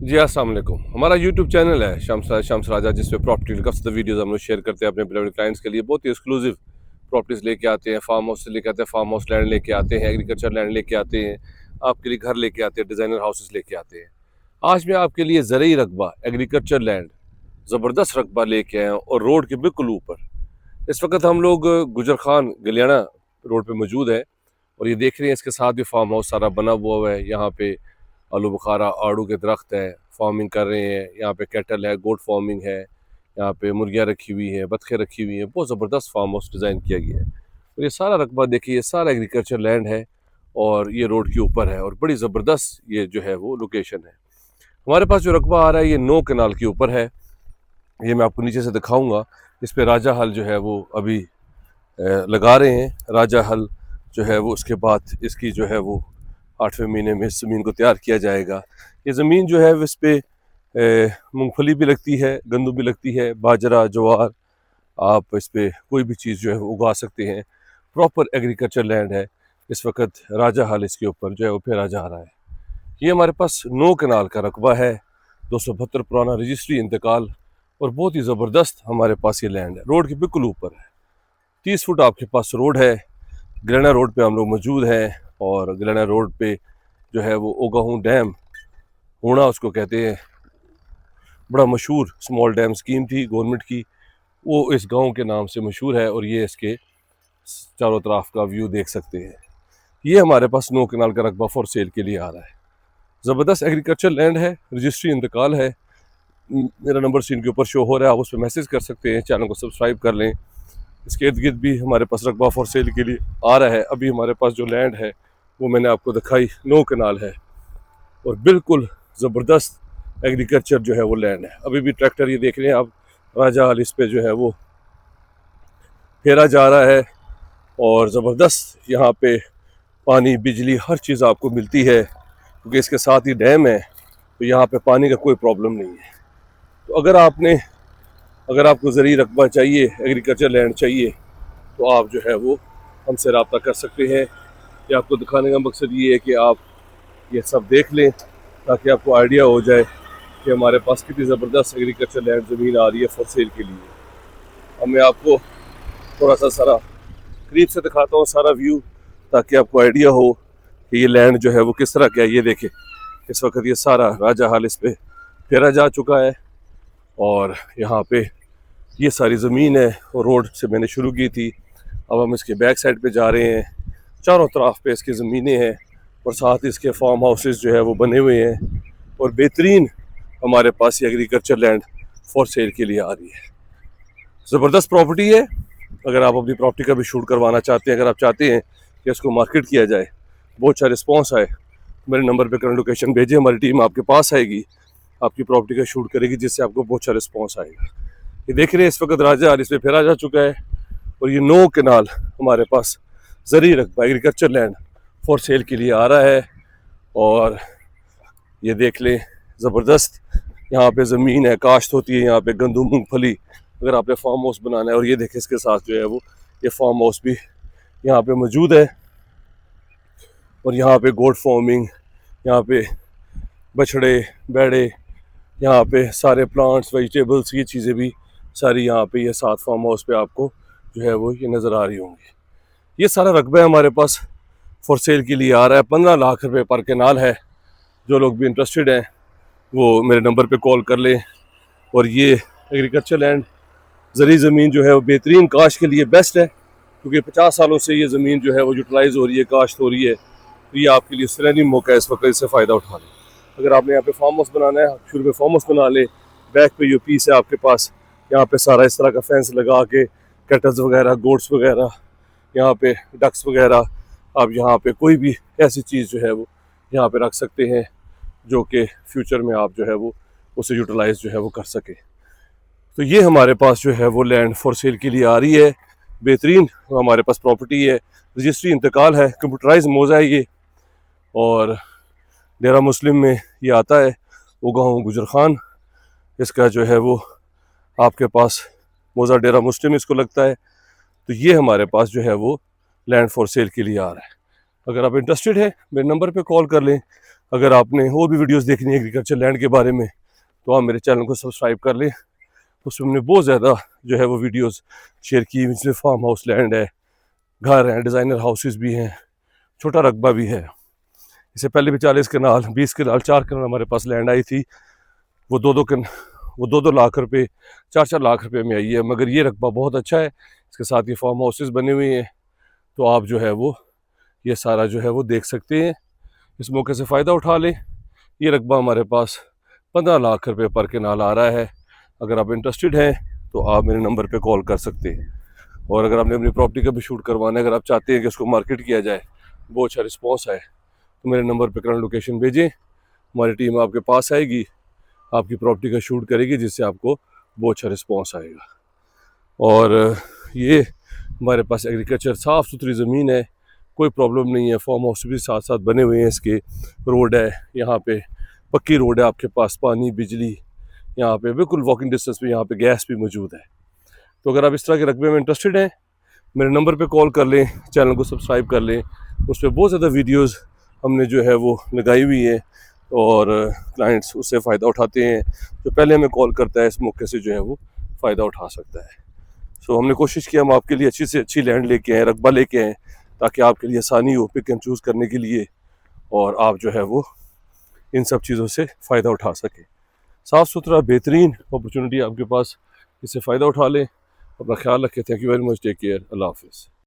जी अस्सलाम वालेकुम। हमारा यूट्यूब चैनल है शम्स राजा, जिस पे प्रॉपर्टी का वीडियोस हम लोग शेयर करते हैं अपने प्राइवेट क्लाइंट्स के लिए। बहुत ही एक्सक्लूसिव प्रॉपर्टीज लेके आते हैं, फार्म हाउस से लेके आते हैं, फार्म हाउस लैंड लेके आते हैं, एग्रीकल्चर लैंड लेके आते हैं, आपके लिए घर लेके आते हैं, डिज़ाइनर हाउसेस लेके आते हैं। आज मैं आपके लिए ज़रूरी रकबा एग्रीकल्चर लैंड ज़बरदस्त रकबा लेके आया हूँ और रोड के बिल्कुल ऊपर। इस वक्त हम लोग गुजर खान गलियाना रोड पे मौजूद है और ये देख रहे हैं इसके साथ भी फार्म हाउस सारा बना हुआ है। यहाँ पे आलू बुखारा आड़ू के दरख्त है, फार्मिंग कर रहे हैं। यहाँ पे कैटल है, गोट फार्मिंग है, यहाँ पे मुर्गियाँ रखी हुई हैं, बतखें रखी हुई हैं। बहुत ज़बरदस्त फार्म हाउस डिज़ाइन किया गया है। तो ये सारा रकबा देखिए, ये सारा एग्रीकल्चर लैंड है और ये रोड के ऊपर है और बड़ी ज़बरदस्त ये जो है वो लोकेशन है। हमारे पास जो रकबा आ रहा है ये 9 कनाल के ऊपर है। ये मैं आपको नीचे से दिखाऊंगा। इस पे राजा हल जो है वो अभी लगा रहे हैं। राजा हल जो है वो उसके बाद इसकी जो है वो 8वें महीने में इस ज़मीन को तैयार किया जाएगा। ये ज़मीन जो है इस पे मूंगफली भी लगती है, गंदम भी लगती है, बाजरा, ज्वार, आप इस पे कोई भी चीज़ जो है वो उगा सकते हैं। प्रॉपर एग्रीकल्चर लैंड है। इस वक्त राजा हाल इसके ऊपर जो है वो फेरा जा रहा है। ये हमारे पास 9 कनाल का रकबा है, 272 पुराना रजिस्ट्री इंतकाल और बहुत ही ज़बरदस्त हमारे पास ये लैंड है। रोड के बिल्कुल ऊपर है, 30 फुट आपके पास रोड है। गिलाना रोड पे हम लोग मौजूद हैं और गिलाना रोड पे जो है वो ओगाहू डैम, होना उसको कहते हैं, बड़ा मशहूर स्मॉल डैम स्कीम थी गवर्नमेंट की, वो इस गांव के नाम से मशहूर है और ये इसके चारों तरफ का व्यू देख सकते हैं। ये हमारे पास 9 कनाल का रकबा फॉर सेल के लिए आ रहा है। ज़बरदस्त एग्रीकल्चर लैंड है, रजिस्ट्री इंतकाल है। मेरा नंबर स्क्रीन के ऊपर शो हो रहा है, आप उस पर मैसेज कर सकते हैं। चैनल को सब्सक्राइब कर लें। इसके इर्द गिर्द भी हमारे पास रकबा फॉर सेल के लिए आ रहा है। अभी हमारे पास जो लैंड है वो मैंने आपको दिखाई, 9 कनाल है और बिल्कुल ज़बरदस्त एग्रीकल्चर जो है वो लैंड है। अभी भी ट्रैक्टर ये देख रहे हैं आप, राजा हाल इस पे जो है वो फेरा जा रहा है और ज़बरदस्त यहाँ पे पानी, बिजली, हर चीज़ आपको मिलती है क्योंकि इसके साथ ही डैम है। तो यहाँ पे पानी का कोई प्रॉब्लम नहीं है। तो अगर आपको ज़रूरी रकबा चाहिए, एग्रीकल्चर लैंड चाहिए, तो आप जो है वो हमसे रब्ता कर सकते हैं। ये आपको दिखाने का मकसद ये है कि आप ये सब देख लें ताकि आपको आइडिया हो जाए कि हमारे पास कितनी ज़बरदस्त एग्रीकल्चर लैंड ज़मीन आ रही है फॉर सेल के लिए। अब मैं आपको थोड़ा सा सारा करीब से दिखाता हूँ सारा व्यू, ताकि आपको आइडिया हो कि ये लैंड जो है वो किस तरह का है। ये देखें, इस वक्त ये सारा राजा हाल इस पे फेरा जा चुका है और यहाँ पे ये सारी ज़मीन है और रोड से मैंने शुरू की थी। अब हम इसके बैक साइड पे जा रहे हैं। चारों तरफ पे इसकी ज़मीनें हैं और साथ इसके फार्म हाउसेस जो है वो बने हुए हैं और बेहतरीन हमारे पास ये एग्रीकल्चर लैंड फॉर सेल के लिए आ रही है। ज़बरदस्त प्रॉपर्टी है। अगर आप अपनी प्रॉपर्टी का भी शूट करवाना चाहते हैं, अगर आप चाहते हैं कि इसको मार्केट किया जाए, बहुत अच्छा रिस्पॉन्स आए, मेरे नंबर पे करंट लोकेशन भेजिए, हमारी टीम आपके पास आएगी, आपकी प्रॉपर्टी का शूट करेगी, जिससे आपको बहुत अच्छा रिस्पॉन्स आएगा। ये देख रहे हैं इस वक्त राजा हाल इस पर फेरा जा चुका है और ये 9 कनाल हमारे पास ज़रूरी रकबा एग्रीकल्चर लैंड फॉर सेल के लिए आ रहा है। और ये देख लें, ज़बरदस्त यहाँ पे ज़मीन है, काश्त होती है यहाँ पे गंदम, मूंगफली, अगर आपने फार्म हाउस बनाना है। और ये देखें इसके साथ जो है वो ये फार्म हाउस भी यहाँ पे मौजूद है और यहाँ पे गोट फार्मिंग, यहाँ पे बछड़े, बैड़े, यहाँ पे सारे प्लांट्स, वेजिटेबल्स, ये चीज़ें भी सारी यहाँ पे ये साथ फार्म हाउस पे आपको जो है वो ये नज़र आ रही होंगी। ये सारा रकबा हमारे पास फॉर सेल के लिए आ रहा है। 15 लाख रुपए पर कैनाल है। जो लोग भी इंटरेस्टेड हैं वो मेरे नंबर पे कॉल कर लें। और ये एग्रीकल्चर लैंड, ज़रूरी ज़मीन जो है वो बेहतरीन काश्त के लिए बेस्ट है क्योंकि 50 सालों से ये ज़मीन जो है वो यूटिलाइज़ हो रही है, काश्त हो रही है। तो ये आपके लिए सराहनीय मौका है इस वक्त, इससे फ़ायदा उठा लें। अगर आपने यहाँ पे फार्म हाउस बनाना है, शुरू में फार्म हाउस बना लें। बैक पे ये पीस है आपके पास, यहाँ पे सारा इस तरह का फेंस लगा के कैटल्स वगैरह, गोट्स वगैरह, यहाँ पे डक्स वगैरह, आप यहाँ पे कोई भी ऐसी चीज़ जो है वो यहाँ पे रख सकते हैं जो कि फ्यूचर में आप जो है वो उसे यूटिलाइज़ जो है वो कर सके। तो ये हमारे पास जो है वो लैंड फॉर सेल के लिए आ रही है। बेहतरीन हमारे पास प्रॉपर्टी है, रजिस्ट्री इंतकाल है, कंप्यूटराइज मौजा है ये और डेरा मुस्लिम में ये आता है। ओगाहू गुजर खान इसका जो है वो आपके पास मौजा डेरा मुस्लिम इसको लगता है। तो ये हमारे पास जो है वो लैंड फॉर सेल के लिए आ रहा है। अगर आप इंटरेस्टेड है मेरे नंबर पे कॉल कर लें। अगर आपने और भी वीडियोस देखनी है एग्रीकल्चर लैंड के बारे में तो आप मेरे चैनल को सब्सक्राइब कर लें। उसमें हमने बहुत ज़्यादा जो है वो वीडियोस शेयर की, जिसमें फार्म हाउस लैंड है, घर हैं, डिज़ाइनर हाउसेस भी हैं, छोटा रकबा भी है। इससे पहले भी 40 कनाल, 20 कनाल, 4 कनाल हमारे पास लैंड आई थी। वो दो दो लाख रुपए, 4 लाख रुपए में आई है। मगर ये रकबा बहुत अच्छा है, इसके साथ ये फार्म हाउसेस बने हुए हैं, तो आप जो है वो ये सारा जो है वो देख सकते हैं। इस मौके से फ़ायदा उठा लें। ये रकबा हमारे पास 15 लाख रुपए पर कनाल आ रहा है। अगर आप इंटरेस्टेड हैं तो आप मेरे नंबर पे कॉल कर सकते हैं। और अगर आपने अपनी प्रॉपर्टी का भी शूट करवाना है, अगर आप चाहते हैं कि उसको मार्केट किया जाए, बहुत अच्छा रिस्पॉन्स आए, तो मेरे नंबर पे करंट लोकेशन भेजें, हमारी टीम आपके पास आएगी, आपकी प्रॉपर्टी का शूट करेगी, जिससे आपको बहुत अच्छा रिस्पॉन्स आएगा। और ये हमारे पास एग्रीकल्चर साफ़ सुथरी ज़मीन है, कोई प्रॉब्लम नहीं है। फार्म हाउस भी साथ साथ बने हुए हैं, इसके रोड है, यहाँ पे पक्की रोड है, आपके पास पानी, बिजली, यहाँ पे बिल्कुल वॉकिंग डिस्टेंस पे यहाँ पे गैस भी मौजूद है। तो अगर आप इस तरह के रकबे में इंटरेस्टेड हैं, मेरे नंबर पे कॉल कर लें, चैनल को सब्सक्राइब कर लें। उस पर बहुत ज़्यादा वीडियोस हमने जो है वो लगाई हुई है और क्लाइंट्स उससे फ़ायदा उठाते हैं। जो पहले हमें कॉल करता है इस मौके से जो है वो फ़ायदा उठा सकता है। सो हमने कोशिश की हम आपके लिए अच्छी से अच्छी लैंड लेके आएँ, रकबा लेके आएँ, ताकि आपके लिए आसानी हो पिक एंड चूज़ करने के लिए, और आप जो है वो इन सब चीज़ों से फ़ायदा उठा सकें। साफ़ सुथरा बेहतरीन अपॉर्चुनिटी आपके पास, इससे फ़ायदा उठा लें। अपना ख्याल रखें। Thank you very much. Take care. अल्लाह हाफ़िज़।